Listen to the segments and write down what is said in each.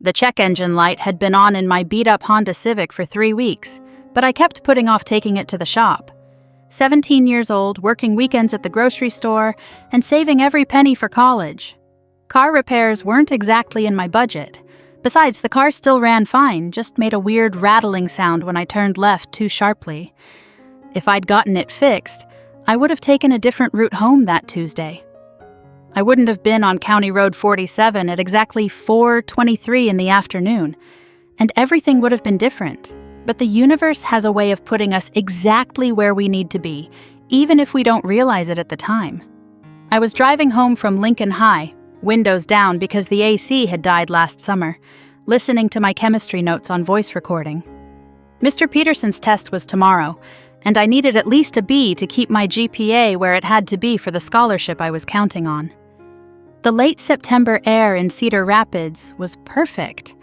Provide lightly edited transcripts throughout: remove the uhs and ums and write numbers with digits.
The check engine light had been on in my beat-up Honda Civic for 3 weeks, but I kept putting off taking it to the shop. 17 years old, working weekends at the grocery store, and saving every penny for college. Car repairs weren't exactly in my budget. Besides, the car still ran fine, just made a weird rattling sound when I turned left too sharply. If I'd gotten it fixed, I would have taken a different route home that Tuesday. I wouldn't have been on County Road 47 at exactly 4:23 in the afternoon, and everything would have been different. But the universe has a way of putting us exactly where we need to be, even if we don't realize it at the time. I was driving home from Lincoln High, windows down because the AC had died last summer, listening to my chemistry notes on voice recording. Mr. Peterson's test was tomorrow, and I needed at least a B to keep my GPA where it had to be for the scholarship I was counting on. The late September air in Cedar Rapids was perfect.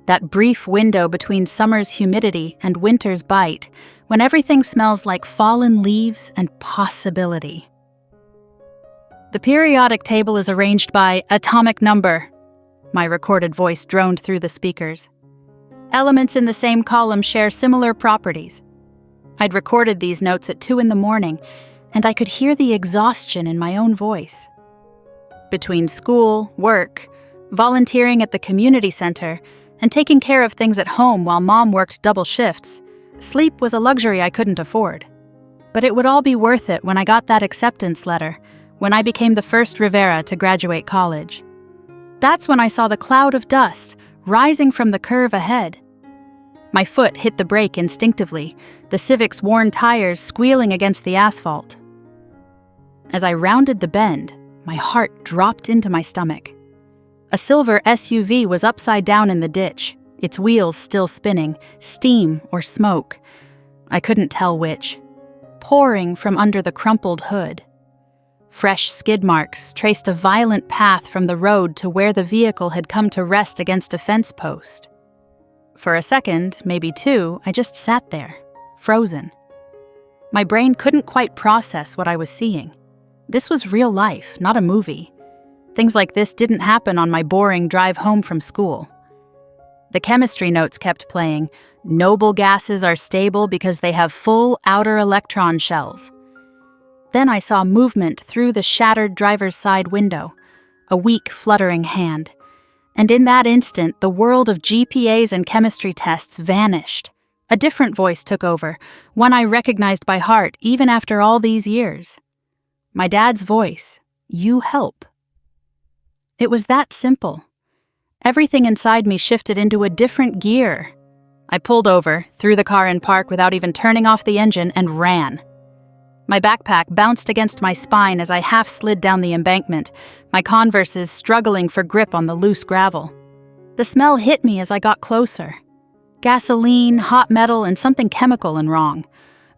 That brief window between summer's humidity and winter's bite, when everything smells like fallen leaves and possibility. The periodic table is arranged by atomic number, my recorded voice droned through the speakers. Elements in the same column share similar properties. I'd recorded these notes at 2 a.m, and I could hear the exhaustion in my own voice. Between school, work, volunteering at the community center, and taking care of things at home while Mom worked double shifts, sleep was a luxury I couldn't afford. But it would all be worth it when I got that acceptance letter, when I became the first Rivera to graduate college. That's when I saw the cloud of dust rising from the curve ahead. My foot hit the brake instinctively, the Civic's worn tires squealing against the asphalt. As I rounded the bend, my heart dropped into my stomach. A silver SUV was upside down in the ditch, its wheels still spinning, steam or smoke. I couldn't tell which. Pouring from under the crumpled hood. Fresh skid marks traced a violent path from the road to where the vehicle had come to rest against a fence post. For a second, maybe 2, I just sat there, frozen. My brain couldn't quite process what I was seeing. This was real life, not a movie. Things like this didn't happen on my boring drive home from school. The chemistry notes kept playing. Noble gases are stable because they have full outer electron shells. Then I saw movement through the shattered driver's side window, a weak, fluttering hand. And in that instant, the world of GPAs and chemistry tests vanished. A different voice took over, one I recognized by heart even after all these years. My dad's voice, "You help." It was that simple. Everything inside me shifted into a different gear. I pulled over, threw the car in park without even turning off the engine, and ran. My backpack bounced against my spine as I half slid down the embankment, my Converses struggling for grip on the loose gravel. The smell hit me as I got closer. Gasoline, hot metal, and something chemical and wrong.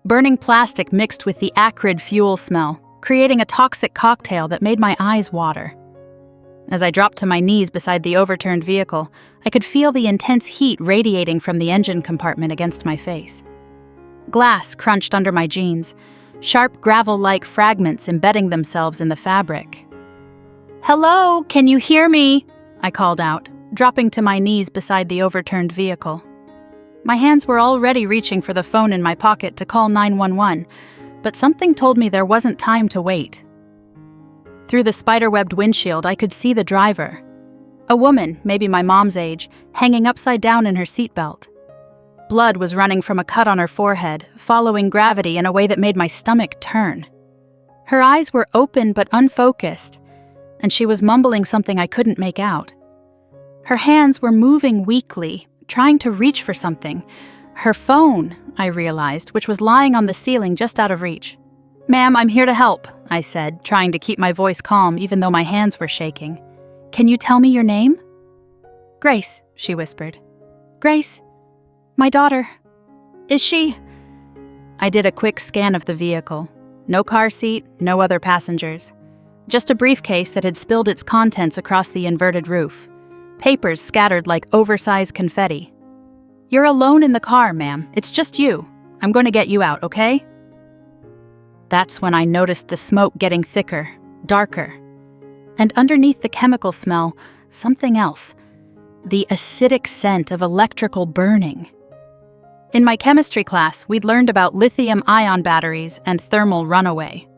Burning plastic mixed with the acrid fuel smell, creating a toxic cocktail that made my eyes water. As I dropped to my knees beside the overturned vehicle, I could feel the intense heat radiating from the engine compartment against my face. Glass crunched under my jeans, sharp gravel-like fragments embedding themselves in the fabric. "Hello, can you hear me?" I called out, dropping to my knees beside the overturned vehicle. My hands were already reaching for the phone in my pocket to call 911, but something told me there wasn't time to wait. Through the spider-webbed windshield, I could see the driver. A woman, maybe my mom's age, hanging upside down in her seatbelt. Blood was running from a cut on her forehead, following gravity in a way that made my stomach turn. Her eyes were open but unfocused, and she was mumbling something I couldn't make out. Her hands were moving weakly, trying to reach for something. Her phone, I realized, which was lying on the ceiling just out of reach. "Ma'am, I'm here to help," I said, trying to keep my voice calm even though my hands were shaking. "Can you tell me your name?" "Grace," she whispered. "Grace? My daughter. Is she—" I did a quick scan of the vehicle. No car seat, no other passengers. Just a briefcase that had spilled its contents across the inverted roof. Papers scattered like oversized confetti. "You're alone in the car, ma'am. It's just you. I'm going to get you out, okay?" That's when I noticed the smoke getting thicker, darker. And underneath the chemical smell, something else. the acidic scent of electrical burning. In my chemistry class, we'd learned about lithium-ion batteries and thermal runaway.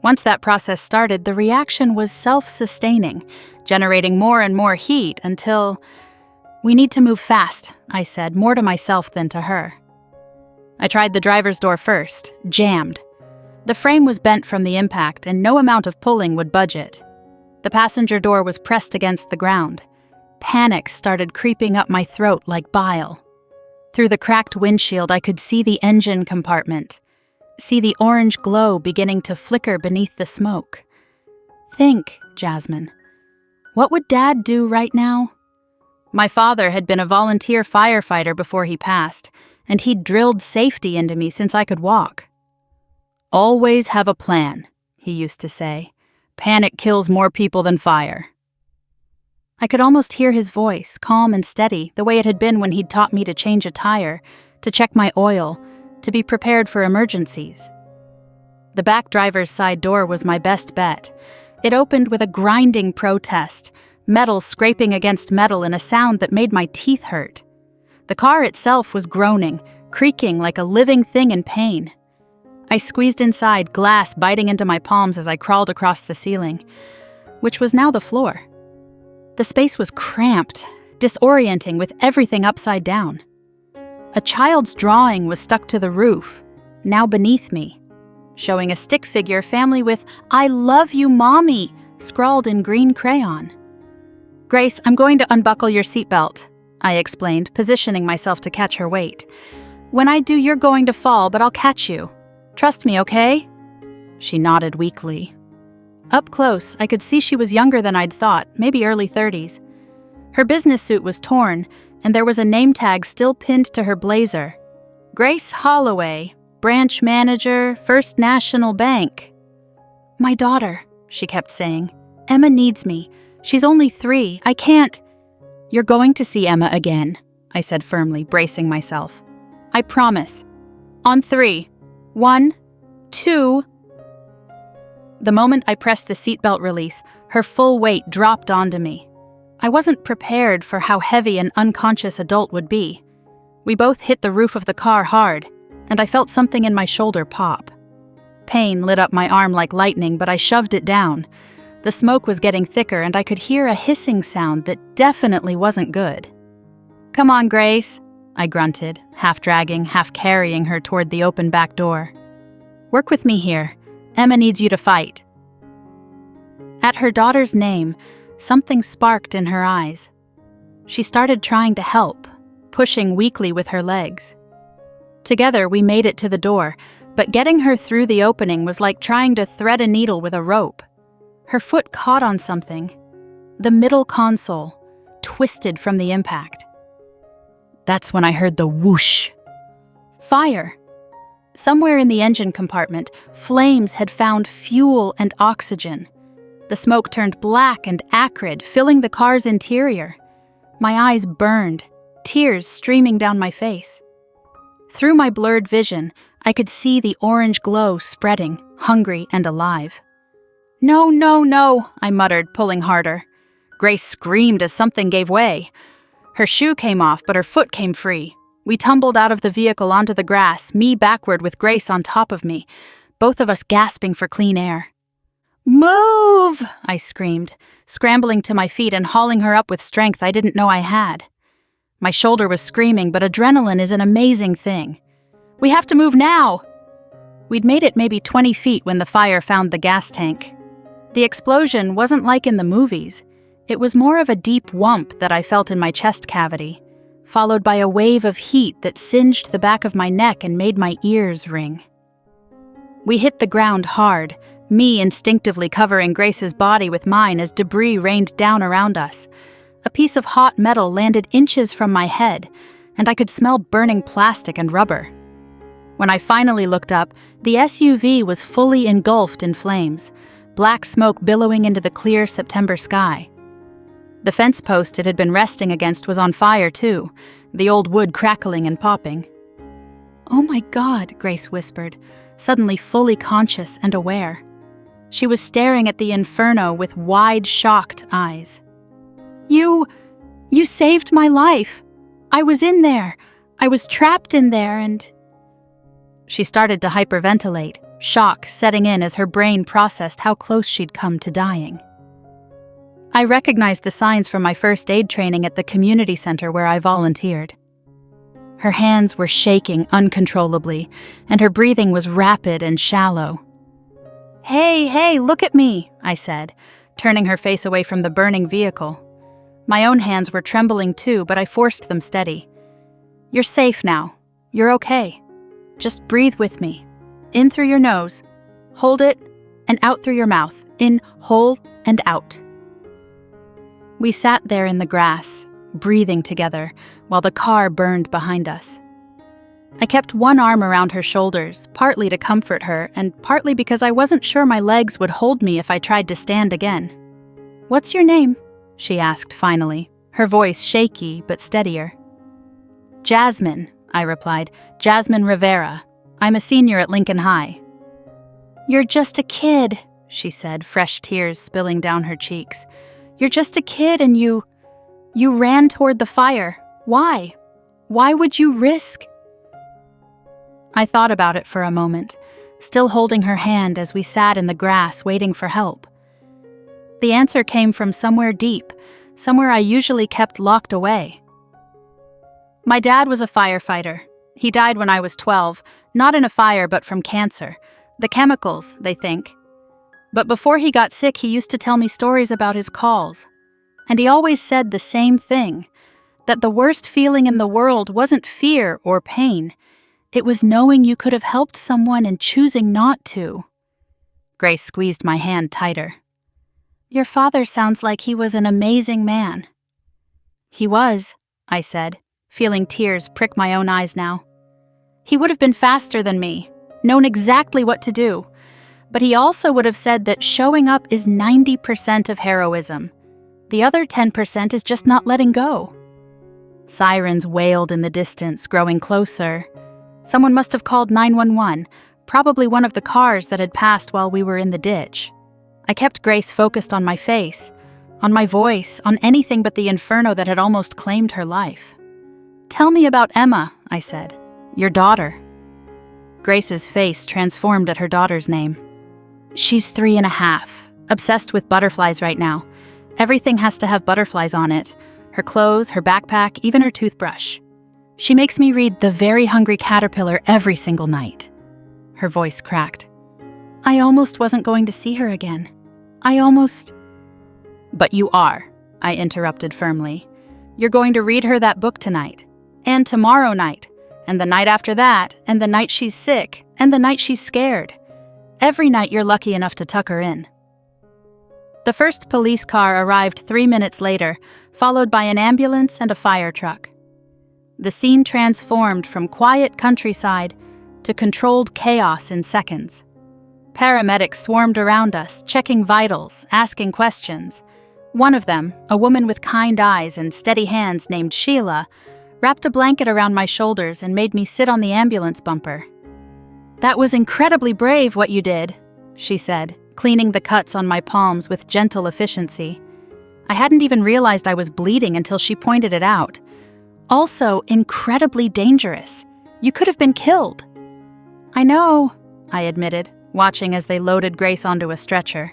Once that process started, the reaction was self-sustaining, generating more and more heat until... "We need to move fast," I said, more to myself than to her. I tried the driver's door first, jammed. The frame was bent from the impact, and no amount of pulling would budge it. The passenger door was pressed against the ground. Panic started creeping up my throat like bile. Through the cracked windshield, I could see the engine compartment, see the orange glow beginning to flicker beneath the smoke. Think, Jasmine. What would Dad do right now? My father had been a volunteer firefighter before he passed, and he'd drilled safety into me since I could walk. "Always have a plan," he used to say. "Panic kills more people than fire." I could almost hear his voice, calm and steady, the way it had been when he'd taught me to change a tire, to check my oil, to be prepared for emergencies. The back driver's side door was my best bet. It opened with a grinding protest, metal scraping against metal in a sound that made my teeth hurt. The car itself was groaning, creaking like a living thing in pain. I squeezed inside, glass biting into my palms as I crawled across the ceiling, which was now the floor. The space was cramped, disorienting with everything upside down. A child's drawing was stuck to the roof, now beneath me, showing a stick figure family with "I love you, Mommy," scrawled in green crayon. "Grace, I'm going to unbuckle your seatbelt," I explained, positioning myself to catch her weight. "When I do, you're going to fall, but I'll catch you. Trust me, okay?" She nodded weakly. Up close, I could see she was younger than I'd thought, maybe early 30s. Her business suit was torn, and there was a name tag still pinned to her blazer. Grace Holloway, branch manager, First National Bank. "My daughter," she kept saying. "Emma needs me. She's only 3. I can't." "You're going to see Emma again," I said firmly, bracing myself. "I promise. On 3. 1, 2... The moment I pressed the seatbelt release, her full weight dropped onto me. I wasn't prepared for how heavy an unconscious adult would be. We both hit the roof of the car hard, and I felt something in my shoulder pop. Pain lit up my arm like lightning, but I shoved it down. The smoke was getting thicker, and I could hear a hissing sound that definitely wasn't good. "Come on, Grace," I grunted, half dragging, half carrying her toward the open back door. "Work with me here. Emma needs you to fight." At her daughter's name, something sparked in her eyes. She started trying to help, pushing weakly with her legs. Together, we made it to the door, but getting her through the opening was like trying to thread a needle with a rope. Her foot caught on something. The middle console, twisted from the impact. That's when I heard the whoosh. Fire. Somewhere in the engine compartment, flames had found fuel and oxygen. The smoke turned black and acrid, filling the car's interior. My eyes burned, tears streaming down my face. Through my blurred vision, I could see the orange glow spreading, hungry and alive. "No, no, no," I muttered, pulling harder. Grace screamed as something gave way. Her shoe came off, but her foot came free. We tumbled out of the vehicle onto the grass, me backward with Grace on top of me, both of us gasping for clean air. "Move!" I screamed, scrambling to my feet and hauling her up with strength I didn't know I had. My shoulder was screaming, but adrenaline is an amazing thing. "We have to move now!" We'd made it maybe 20 feet when the fire found the gas tank. The explosion wasn't like in the movies. It was more of a deep whump that I felt in my chest cavity, followed by a wave of heat that singed the back of my neck and made my ears ring. We hit the ground hard, me instinctively covering Grace's body with mine as debris rained down around us. A piece of hot metal landed inches from my head, and I could smell burning plastic and rubber. When I finally looked up, the SUV was fully engulfed in flames, black smoke billowing into the clear September sky. The fence post it had been resting against was on fire too, the old wood crackling and popping. "Oh my God," Grace whispered, suddenly fully conscious and aware. She was staring at the inferno with wide, shocked eyes. You You saved my life. I was in there. I was trapped in there and—" She started to hyperventilate, shock setting in as her brain processed how close she'd come to dying. I recognized the signs from my first aid training at the community center where I volunteered. Her hands were shaking uncontrollably, and her breathing was rapid and shallow. Hey, look at me," I said, turning her face away from the burning vehicle. My own hands were trembling too, but I forced them steady. "You're safe now. You're okay. Just breathe with me. In through your nose. Hold it, and out through your mouth. In, hold, and out." We sat there in the grass, breathing together, while the car burned behind us. I kept one arm around her shoulders, partly to comfort her, and partly because I wasn't sure my legs would hold me if I tried to stand again. "What's your name?" she asked finally, her voice shaky but steadier. "Jasmine," I replied. "Jasmine Rivera. I'm a senior at Lincoln High." "You're just a kid," she said, fresh tears spilling down her cheeks. "You're just a kid and you ran toward the fire. Why? Why would you risk—" I thought about it for a moment, still holding her hand as we sat in the grass waiting for help. The answer came from somewhere deep, somewhere I usually kept locked away. My dad was a firefighter. He died when I was 12, not in a fire but from cancer. The chemicals, they think. But before he got sick, he used to tell me stories about his calls. And he always said the same thing, that the worst feeling in the world wasn't fear or pain. It was knowing you could have helped someone and choosing not to. Grace squeezed my hand tighter. "Your father sounds like he was an amazing man." "He was," I said, feeling tears prick my own eyes now. "He would have been faster than me, known exactly what to do. But he also would have said that showing up is 90% of heroism. The other 10% is just not letting go." Sirens wailed in the distance, growing closer. Someone must have called 911, probably one of the cars that had passed while we were in the ditch. I kept Grace focused on my face, on my voice, on anything but the inferno that had almost claimed her life. "Tell me about Emma," I said. "Your daughter." Grace's face transformed at her daughter's name. "She's 3.5, obsessed with butterflies right now. Everything has to have butterflies on it. Her clothes, her backpack, even her toothbrush. She makes me read The Very Hungry Caterpillar every single night." Her voice cracked. "I almost wasn't going to see her again. I almost—" "But you are," I interrupted firmly. "You're going to read her that book tonight, and tomorrow night, and the night after that, and the night she's sick, and the night she's scared. Every night you're lucky enough to tuck her in." The first police car arrived 3 minutes later, followed by an ambulance and a fire truck. The scene transformed from quiet countryside to controlled chaos in seconds. Paramedics swarmed around us, checking vitals, asking questions. One of them, a woman with kind eyes and steady hands named Sheila, wrapped a blanket around my shoulders and made me sit on the ambulance bumper. "That was incredibly brave what you did," she said, cleaning the cuts on my palms with gentle efficiency. I hadn't even realized I was bleeding until she pointed it out. "Also, incredibly dangerous. You could have been killed." "I know," I admitted, watching as they loaded Grace onto a stretcher.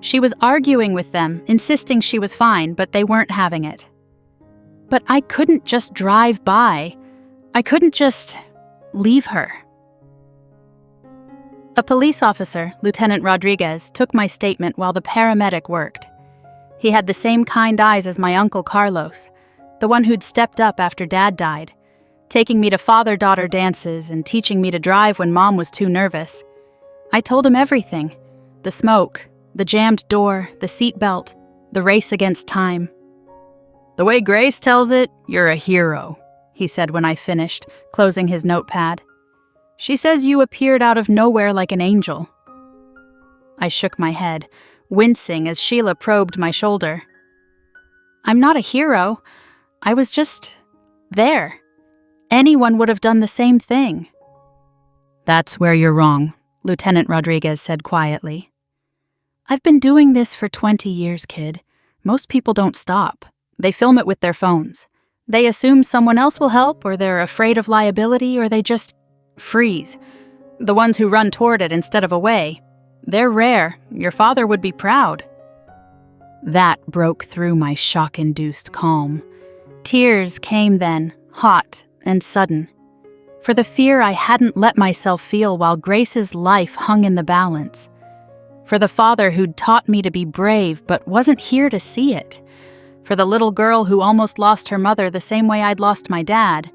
She was arguing with them, insisting she was fine, but they weren't having it. But I couldn't just drive by. I couldn't just leave her. A police officer, Lieutenant Rodriguez, took my statement while the paramedic worked. He had the same kind eyes as my uncle Carlos, the one who'd stepped up after Dad died, taking me to father-daughter dances and teaching me to drive when Mom was too nervous. I told him everything: the smoke, the jammed door, the seatbelt, the race against time. "The way Grace tells it, you're a hero," he said when I finished, closing his notepad. "She says you appeared out of nowhere like an angel." I shook my head, wincing as Sheila probed my shoulder. "I'm not a hero. I was just there. Anyone would have done the same thing." "That's where you're wrong," Lieutenant Rodriguez said quietly. "I've been doing this for 20 years, kid. Most people don't stop. They film it with their phones. They assume someone else will help, or they're afraid of liability, or they just freeze. The ones who run toward it instead of away, they're rare. Your father would be proud." That broke through my shock-induced calm. Tears came then, hot and sudden, for the fear I hadn't let myself feel while Grace's life hung in the balance. For the father who'd taught me to be brave but wasn't here to see it. For the little girl who almost lost her mother the same way I'd lost my dad.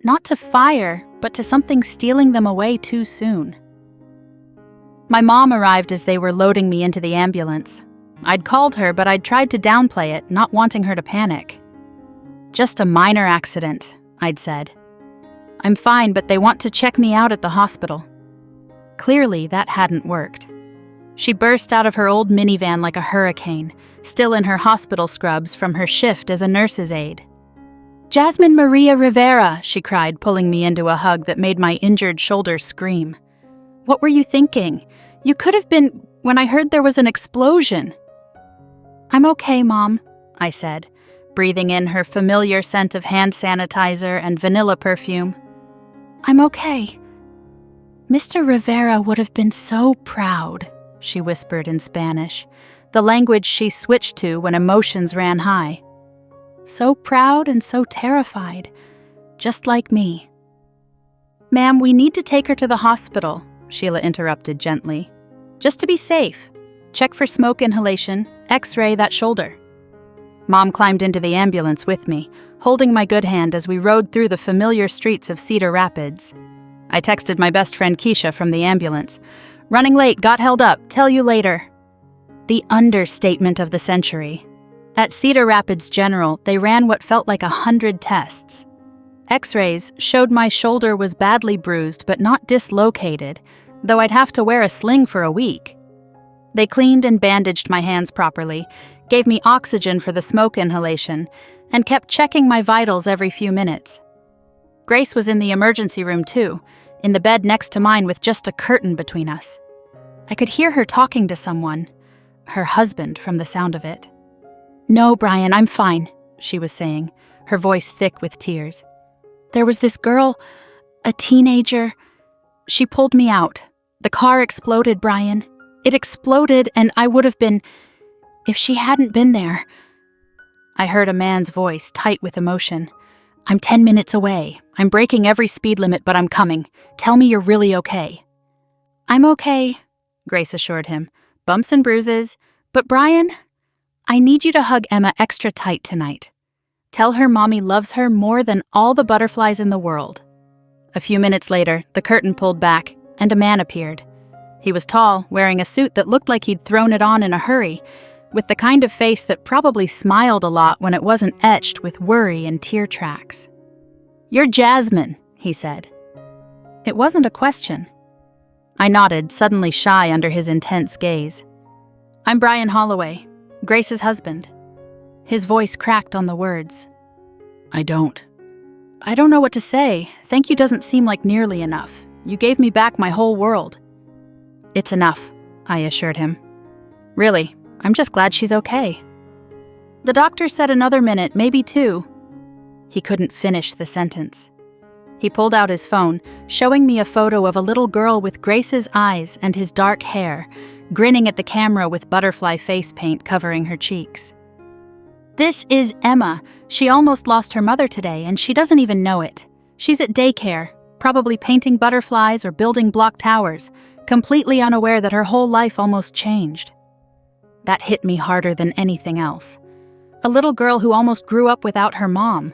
Not to fire, but to something stealing them away too soon. My mom arrived as they were loading me into the ambulance. I'd called her, but I'd tried to downplay it, not wanting her to panic. "Just a minor accident," I'd said. "I'm fine, but they want to check me out at the hospital." Clearly, that hadn't worked. She burst out of her old minivan like a hurricane, still in her hospital scrubs from her shift as a nurse's aide. "Jasmine Maria Rivera," she cried, pulling me into a hug that made my injured shoulder scream. "What were you thinking? You could have been when I heard there was an explosion." "I'm okay, Mom," I said, breathing in her familiar scent of hand sanitizer and vanilla perfume. "I'm okay." "Mr. Rivera would have been so proud," she whispered in Spanish, the language she switched to when emotions ran high. "So proud and so terrified, just like me." "Ma'am, we need to take her to the hospital," Sheila interrupted gently. "Just to be safe. Check for smoke inhalation, X-ray that shoulder." Mom climbed into the ambulance with me, holding my good hand as we rode through the familiar streets of Cedar Rapids. I texted my best friend Keisha from the ambulance. "Running late, got held up, tell you later." The understatement of the century. At Cedar Rapids General, they ran what felt like 100 tests. X-rays showed my shoulder was badly bruised but not dislocated, though I'd have to wear a sling for a week. They cleaned and bandaged my hands properly, gave me oxygen for the smoke inhalation, and kept checking my vitals every few minutes. Grace was in the emergency room too, in the bed next to mine with just a curtain between us. I could hear her talking to someone, her husband from the sound of it. "No, Brian, I'm fine," she was saying, her voice thick with tears. "There was this girl, a teenager. She pulled me out. The car exploded, Brian. It exploded, and I would have been, if she hadn't been there." I heard a man's voice, tight with emotion. "I'm 10 minutes away. I'm breaking every speed limit, but I'm coming. Tell me you're really okay." "I'm okay," Grace assured him. "Bumps and bruises. But Brian, I need you to hug Emma extra tight tonight. Tell her Mommy loves her more than all the butterflies in the world." A few minutes later, the curtain pulled back, and a man appeared. He was tall, wearing a suit that looked like he'd thrown it on in a hurry, with the kind of face that probably smiled a lot when it wasn't etched with worry and tear tracks. "You're Jasmine," he said. It wasn't a question. I nodded, suddenly shy under his intense gaze. "I'm Brian Holloway, Grace's husband." His voice cracked on the words. I don't know what to say. Thank you doesn't seem like nearly enough. You gave me back my whole world." "It's enough," I assured him. "Really, I'm just glad she's okay." "The doctor said another minute, maybe 2. He couldn't finish the sentence. He pulled out his phone, showing me a photo of a little girl with Grace's eyes and his dark hair, grinning at the camera with butterfly face paint covering her cheeks. "This is Emma. She almost lost her mother today, and she doesn't even know it. She's at daycare, probably painting butterflies or building block towers, completely unaware that her whole life almost changed." That hit me harder than anything else. A little girl who almost grew up without her mom.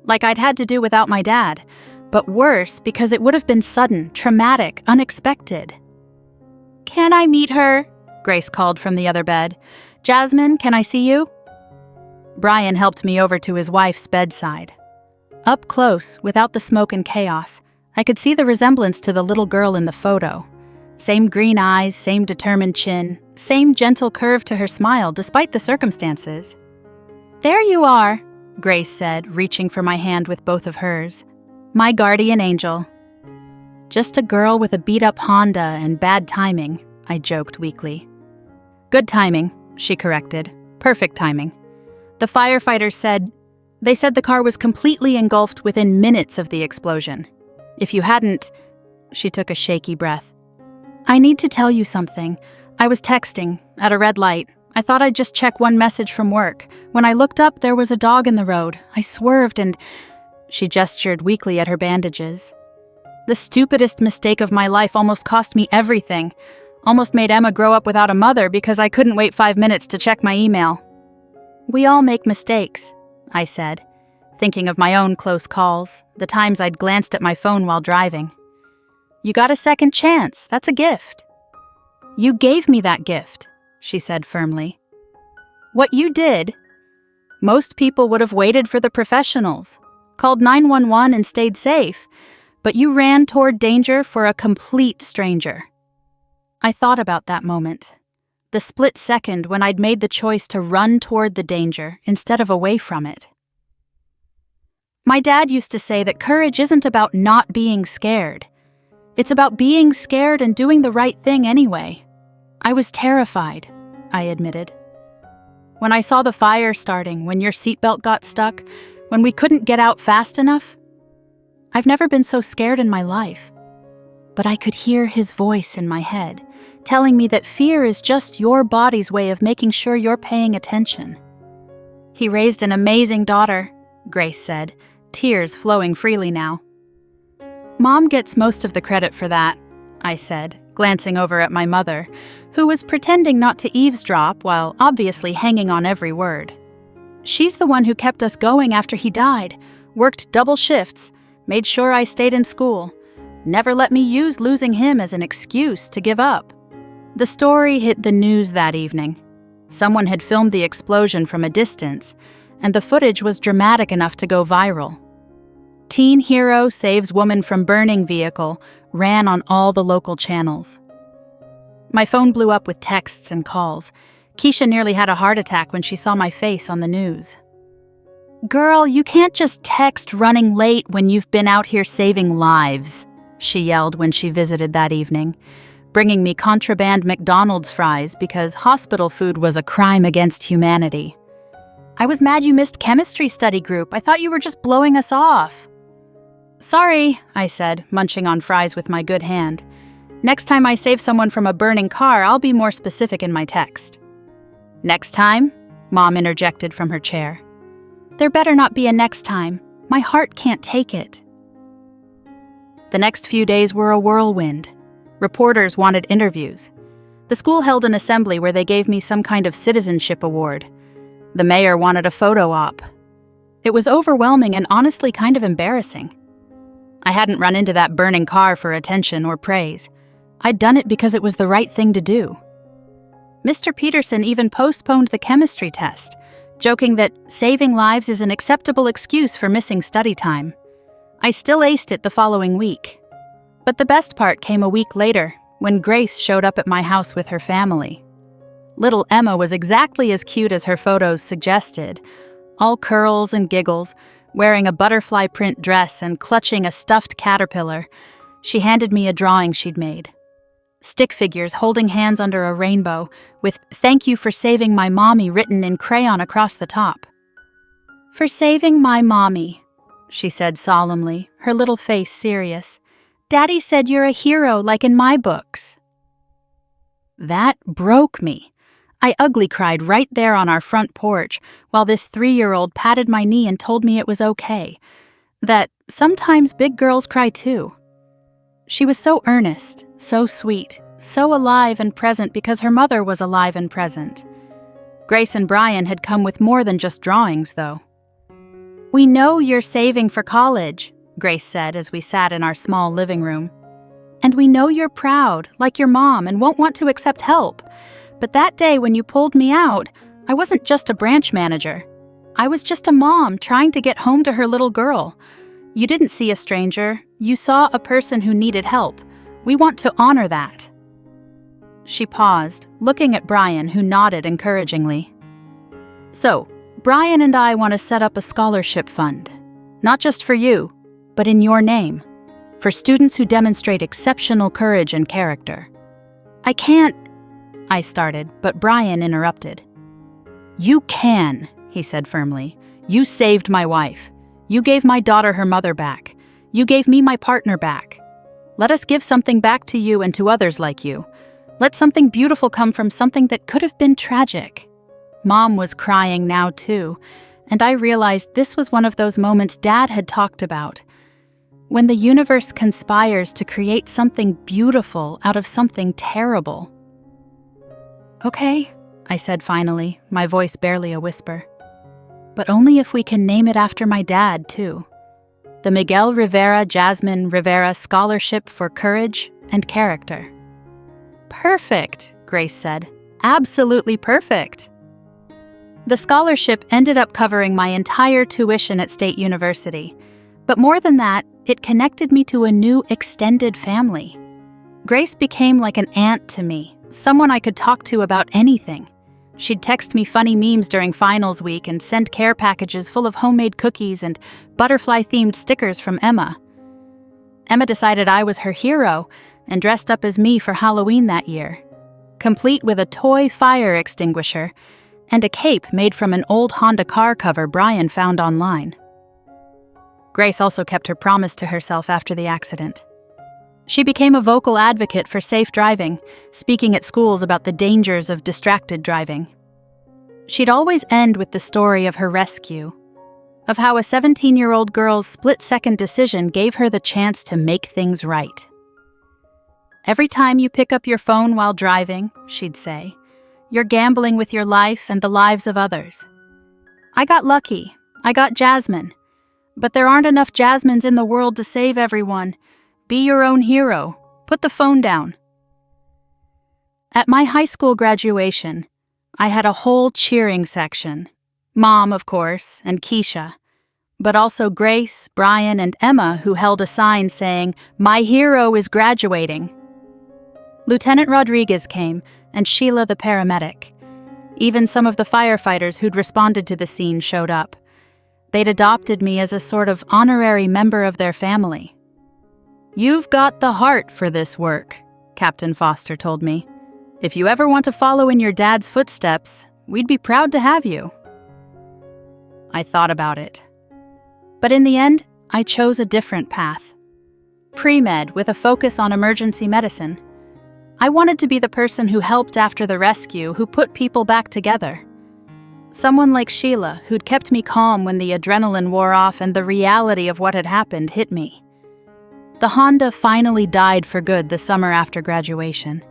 Like I'd had to do without my dad, but worse because it would have been sudden, traumatic, unexpected. "Can I meet her?" Grace called from the other bed. "Jasmine, can I see you?" Brian helped me over to his wife's bedside. Up close, without the smoke and chaos, I could see the resemblance to the little girl in the photo. Same green eyes, same determined chin, same gentle curve to her smile despite the circumstances. "There you are," Grace said, reaching for my hand with both of hers. "My guardian angel." "Just a girl with a beat-up Honda and bad timing," I joked weakly. "Good timing," she corrected. "Perfect timing." The firefighters said the car was completely engulfed within minutes of the explosion. If you hadn't... She took a shaky breath. I need to tell you something. I was texting at a red light. I thought I'd just check one message from work. When I looked up, there was a dog in the road. I swerved and... She gestured weakly at her bandages. The stupidest mistake of my life almost cost me everything. Almost made Emma grow up without a mother because I couldn't wait 5 minutes to check my email. We all make mistakes, I said, thinking of my own close calls, the times I'd glanced at my phone while driving. You got a second chance. That's a gift. You gave me that gift, she said firmly. What you did, most people would have waited for the professionals, called 911 and stayed safe, but you ran toward danger for a complete stranger. I thought about that moment, the split second when I'd made the choice to run toward the danger instead of away from it. My dad used to say that courage isn't about not being scared. It's about being scared and doing the right thing anyway. I was terrified, I admitted. When I saw the fire starting, when your seatbelt got stuck, when we couldn't get out fast enough, I've never been so scared in my life. But I could hear his voice in my head, telling me that fear is just your body's way of making sure you're paying attention. He raised an amazing daughter, Grace said, tears flowing freely now. Mom gets most of the credit for that, I said, glancing over at my mother, who was pretending not to eavesdrop while obviously hanging on every word. She's the one who kept us going after he died, worked double shifts, made sure I stayed in school, never let me use losing him as an excuse to give up. The story hit the news that evening. Someone had filmed the explosion from a distance, and the footage was dramatic enough to go viral. Teen hero saves woman from burning vehicle ran on all the local channels. My phone blew up with texts and calls. Keisha nearly had a heart attack when she saw my face on the news. Girl, you can't just text running late when you've been out here saving lives, she yelled when she visited that evening, bringing me contraband McDonald's fries because hospital food was a crime against humanity. I was mad you missed chemistry study group. I thought you were just blowing us off. Sorry, I said, munching on fries with my good hand. Next time I save someone from a burning car, I'll be more specific in my text. Next time? Mom interjected from her chair. There better not be a next time. My heart can't take it. The next few days were a whirlwind. Reporters wanted interviews. The school held an assembly where they gave me some kind of citizenship award. The mayor wanted a photo op. It was overwhelming and honestly kind of embarrassing. I hadn't run into that burning car for attention or praise. I'd done it because it was the right thing to do. Mr. Peterson even postponed the chemistry test, joking that saving lives is an acceptable excuse for missing study time. I still aced it the following week. But the best part came a week later, when Grace showed up at my house with her family. Little Emma was exactly as cute as her photos suggested, all curls and giggles, wearing a butterfly print dress and clutching a stuffed caterpillar. She handed me a drawing she'd made. Stick figures holding hands under a rainbow, with "Thank you for saving my mommy" written in crayon across the top. For saving my mommy, she said solemnly, her little face serious. Daddy said you're a hero like in my books. That broke me. I ugly cried right there on our front porch while this 3-year-old patted my knee and told me it was okay, that sometimes big girls cry too. She was so earnest, so sweet, so alive and present because her mother was alive and present. Grace and Brian had come with more than just drawings, though. We know you're saving for college, Grace said as we sat in our small living room. And we know you're proud, like your mom, and won't want to accept help. But that day when you pulled me out, I wasn't just a branch manager. I was just a mom trying to get home to her little girl. You didn't see a stranger. You saw a person who needed help. We want to honor that. She paused, looking at Brian, who nodded encouragingly. So, Brian and I want to set up a scholarship fund. Not just for you, but in your name. For students who demonstrate exceptional courage and character. I can't... I started, but Brian interrupted. You can, he said firmly. "You saved my wife. You gave my daughter her mother back. You gave me my partner back. Let us give something back to you and to others like you. Let something beautiful come from something that could have been tragic." Mom was crying now too, and I realized this was one of those moments Dad had talked about. When the universe conspires to create something beautiful out of something terrible. "Okay," I said finally, my voice barely a whisper. "But only if we can name it after my dad, too. The Miguel Rivera Jasmine Rivera Scholarship for Courage and Character." "Perfect," Grace said. "Absolutely perfect." The scholarship ended up covering my entire tuition at State University. But more than that, it connected me to a new extended family. Grace became like an aunt to me, someone I could talk to about anything. She'd text me funny memes during finals week and send care packages full of homemade cookies and butterfly-themed stickers from Emma. Emma decided I was her hero and dressed up as me for Halloween that year, complete with a toy fire extinguisher and a cape made from an old Honda car cover Brian found online. Grace also kept her promise to herself after the accident. She became a vocal advocate for safe driving, speaking at schools about the dangers of distracted driving. She'd always end with the story of her rescue, of how a 17-year-old girl's split-second decision gave her the chance to make things right. "Every time you pick up your phone while driving," she'd say, "you're gambling with your life and the lives of others. I got lucky. I got Jasmine. But there aren't enough Jasmines in the world to save everyone. Be your own hero. Put the phone down." At my high school graduation, I had a whole cheering section. Mom, of course, and Keisha. But also Grace, Brian, and Emma, who held a sign saying, "My hero is graduating." Lieutenant Rodriguez came, and Sheila the paramedic. Even some of the firefighters who'd responded to the scene showed up. They'd adopted me as a sort of honorary member of their family. "You've got the heart for this work," Captain Foster told me. "If you ever want to follow in your dad's footsteps, we'd be proud to have you." I thought about it. But in the end, I chose a different path. Pre-med with a focus on emergency medicine. I wanted to be the person who helped after the rescue, who put people back together. Someone like Sheila, who'd kept me calm when the adrenaline wore off and the reality of what had happened hit me. The Honda finally died for good the summer after graduation.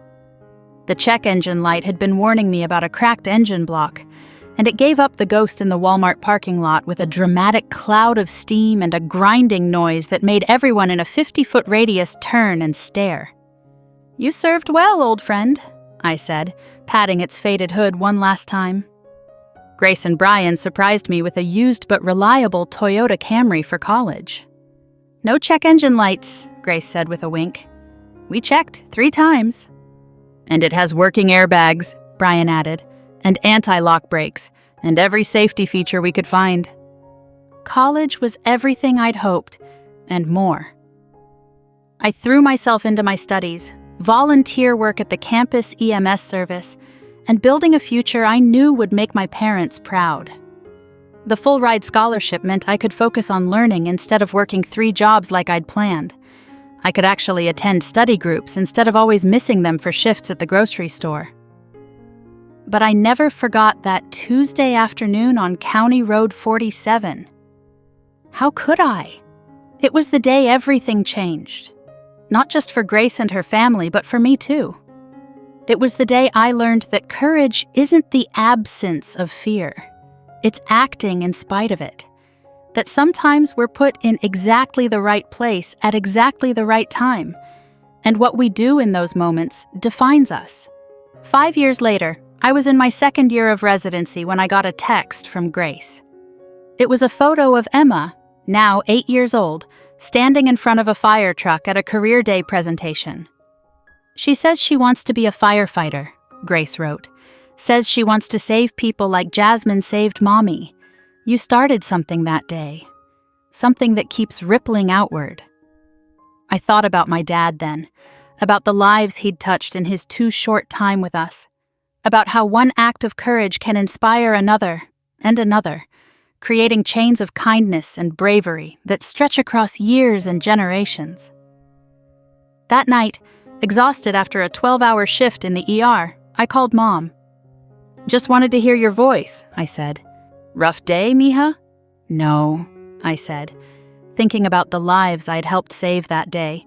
The check engine light had been warning me about a cracked engine block, and it gave up the ghost in the Walmart parking lot with a dramatic cloud of steam and a grinding noise that made everyone in a 50-foot radius turn and stare. "You served well, old friend," I said, patting its faded hood one last time. Grace and Brian surprised me with a used but reliable Toyota Camry for college. "No check engine lights," Grace said with a wink. "We checked 3 times. "And it has working airbags," Brian added, "and anti-lock brakes, and every safety feature we could find." College was everything I'd hoped, and more. I threw myself into my studies, volunteer work at the campus EMS service, and building a future I knew would make my parents proud. The full-ride scholarship meant I could focus on learning instead of working 3 jobs like I'd planned. I could actually attend study groups instead of always missing them for shifts at the grocery store. But I never forgot that Tuesday afternoon on County Road 47. How could I? It was the day everything changed. Not just for Grace and her family, but for me too. It was the day I learned that courage isn't the absence of fear. It's acting in spite of it. That sometimes we're put in exactly the right place at exactly the right time. And what we do in those moments defines us. 5 years later, I was in my 2nd year of residency when I got a text from Grace. It was a photo of Emma, now 8 years old, standing in front of a fire truck at a career day presentation. "She says she wants to be a firefighter," Grace wrote. "Says she wants to save people like Jasmine saved Mommy. You started something that day. Something that keeps rippling outward." I thought about my dad then, about the lives he'd touched in his too short time with us, about how one act of courage can inspire another, and another, creating chains of kindness and bravery that stretch across years and generations. That night, exhausted after a 12-hour shift in the ER, I called Mom. "Just wanted to hear your voice," I said. "Rough day, mija?" "No," I said, thinking about the lives I'd helped save that day,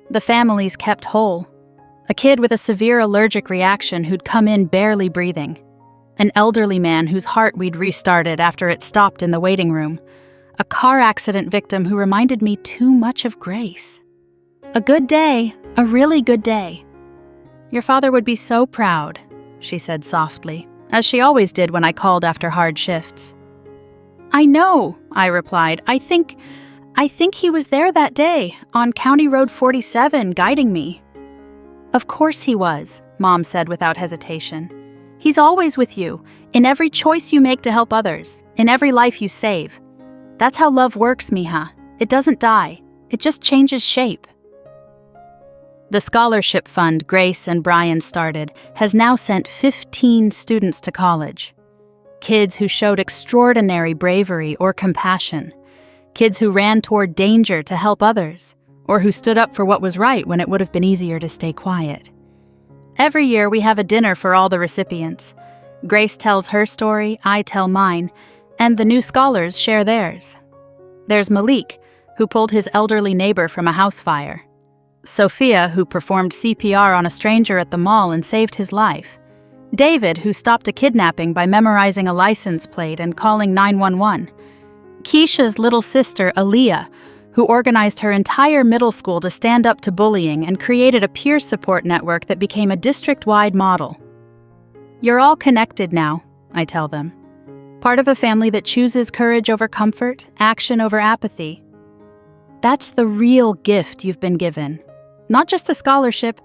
the families kept whole. A kid with a severe allergic reaction who'd come in barely breathing. An elderly man whose heart we'd restarted after it stopped in the waiting room. A car accident victim who reminded me too much of Grace. A good day, a really good day. "Your father would be so proud," she said softly, as she always did when I called after hard shifts. "I know," I replied. I think he was there that day, on County Road 47, guiding me." "Of course he was," Mom said without hesitation. "He's always with you, in every choice you make to help others, in every life you save. That's how love works, mija. It doesn't die. It just changes shape." The scholarship fund Grace and Brian started has now sent 15 students to college. Kids who showed extraordinary bravery or compassion. Kids who ran toward danger to help others, or who stood up for what was right when it would have been easier to stay quiet. Every year we have a dinner for all the recipients. Grace tells her story, I tell mine, and the new scholars share theirs. There's Malik, who pulled his elderly neighbor from a house fire. Sophia, who performed CPR on a stranger at the mall and saved his life. David, who stopped a kidnapping by memorizing a license plate and calling 911. Keisha's little sister, Aaliyah, who organized her entire middle school to stand up to bullying and created a peer support network that became a district-wide model. "You're all connected now," I tell them. Part of a family that chooses courage over comfort, action over apathy. That's the real gift you've been given. Not just the scholarship,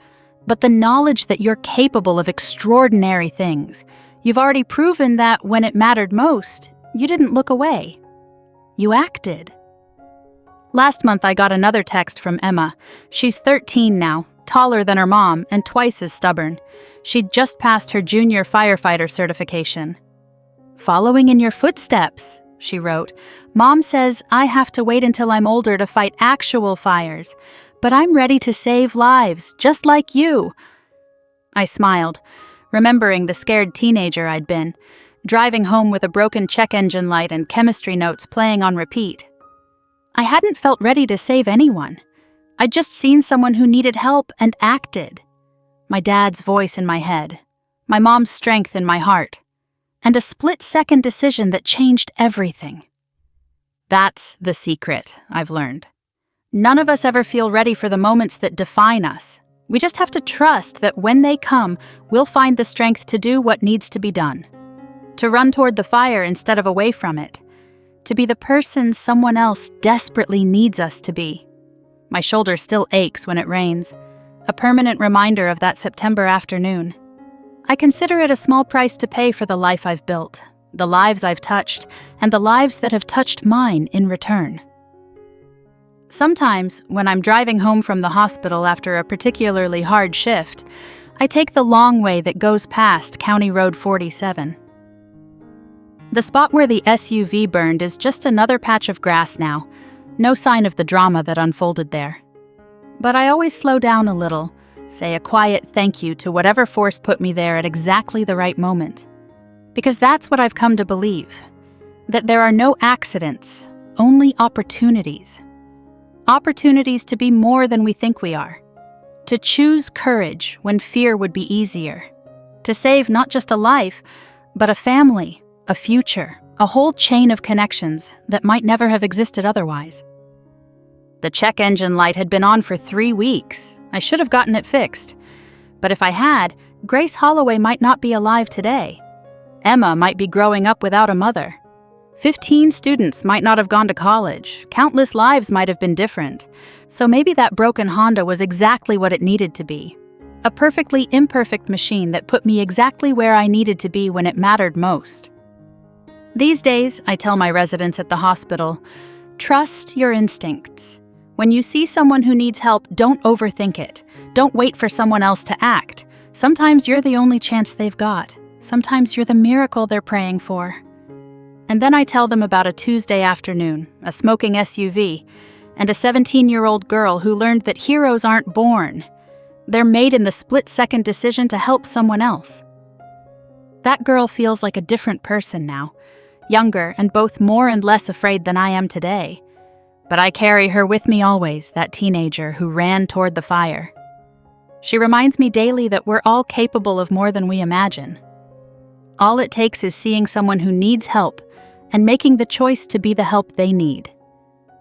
but the knowledge that you're capable of extraordinary things. You've already proven that when it mattered most, you didn't look away. You acted. Last month I got another text from Emma. She's 13 now, taller than her mom, and twice as stubborn. She'd just passed her junior firefighter certification. "Following in your footsteps," she wrote. "Mom says I have to wait until I'm older to fight actual fires, but I'm ready to save lives, just like you." I smiled, remembering the scared teenager I'd been, driving home with a broken check engine light and chemistry notes playing on repeat. I hadn't felt ready to save anyone. I'd just seen someone who needed help and acted. My dad's voice in my head, my mom's strength in my heart, and a split-second decision that changed everything. That's the secret, I've learned. None of us ever feel ready for the moments that define us. We just have to trust that when they come, we'll find the strength to do what needs to be done. To run toward the fire instead of away from it. To be the person someone else desperately needs us to be. My shoulder still aches when it rains, a permanent reminder of that September afternoon. I consider it a small price to pay for the life I've built, the lives I've touched, and the lives that have touched mine in return. Sometimes, when I'm driving home from the hospital after a particularly hard shift, I take the long way that goes past County Road 47. The spot where the SUV burned is just another patch of grass now, no sign of the drama that unfolded there. But I always slow down a little, say a quiet thank you to whatever force put me there at exactly the right moment. Because that's what I've come to believe, that there are no accidents, only opportunities. Opportunities to be more than we think we are. To choose courage when fear would be easier. To save not just a life, but a family, a future, a whole chain of connections that might never have existed otherwise. The check engine light had been on for 3 weeks. I should have gotten it fixed. But if I had, Grace Holloway might not be alive today. Emma might be growing up without a mother. 15 students might not have gone to college. Countless lives might have been different. So maybe that broken Honda was exactly what it needed to be. A perfectly imperfect machine that put me exactly where I needed to be when it mattered most. These days, I tell my residents at the hospital, trust your instincts. When you see someone who needs help, don't overthink it. Don't wait for someone else to act. Sometimes you're the only chance they've got. Sometimes you're the miracle they're praying for. And then I tell them about a Tuesday afternoon, a smoking SUV, and a 17-year-old girl who learned that heroes aren't born. They're made in the split-second decision to help someone else. That girl feels like a different person now, younger and both more and less afraid than I am today. But I carry her with me always, that teenager who ran toward the fire. She reminds me daily that we're all capable of more than we imagine. All it takes is seeing someone who needs help and making the choice to be the help they need.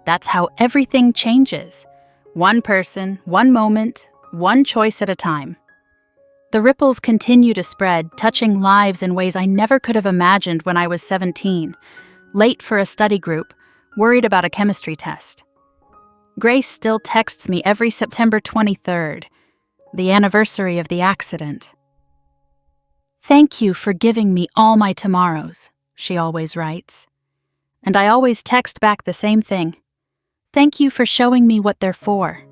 That's how everything changes. One person, one moment, one choice at a time. The ripples continue to spread, touching lives in ways I never could have imagined when I was 17, late for a study group, worried about a chemistry test. Grace still texts me every September 23rd, the anniversary of the accident. "Thank you for giving me all my tomorrows," she always writes. And I always text back the same thing. "Thank you for showing me what they're for."